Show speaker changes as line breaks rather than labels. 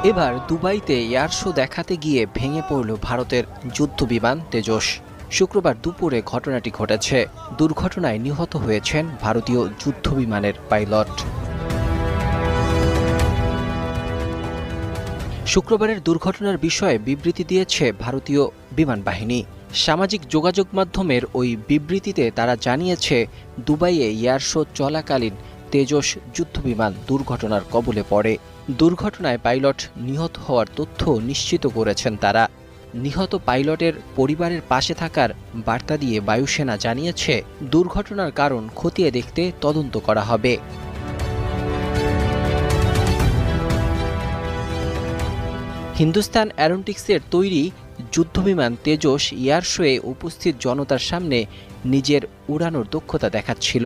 এবার দুবাইতে air show দেখাতে গিয়ে ভেঙে পড়ল ভারতের যুদ্ধবিমান তেজস। শুক্রবার দুপুরে ঘটনাটি ঘটেছে। দুর্ঘটনায় নিহত হয়েছেন ভারতীয় যুদ্ধবিমানের পাইলট। শুক্রবারের দুর্ঘটনার বিষয়ে বিবৃতি দিয়েছে ভারতীয় বিমান বাহিনী। সামাজিক যোগাযোগ মাধ্যমের ওই বিবৃতিতে তারা জানিয়েছে, দুবাইয়ে এয়ার শো চলাকালীন তেজস যুদ্ধবিমান দুর্ঘটনার কবলে পড়ে। দুর্ঘটনায় পাইলট নিহত হওয়ার তথ্য নিশ্চিত করেছেন তারা। নিহত পাইলটের পরিবারের পাশে থাকার বার্তা দিয়ে বায়ুসেনা জানিয়েছে, দুর্ঘটনার কারণ খতিয়ে দেখতে তদন্ত করা হবে। হিন্দুস্তান অ্যারোনটিক্সের তৈরি যুদ্ধবিমান তেজস এয়ার শোয়ে উপস্থিত জনতার সামনে নিজের উড়ানোর দক্ষতা দেখাচ্ছিল।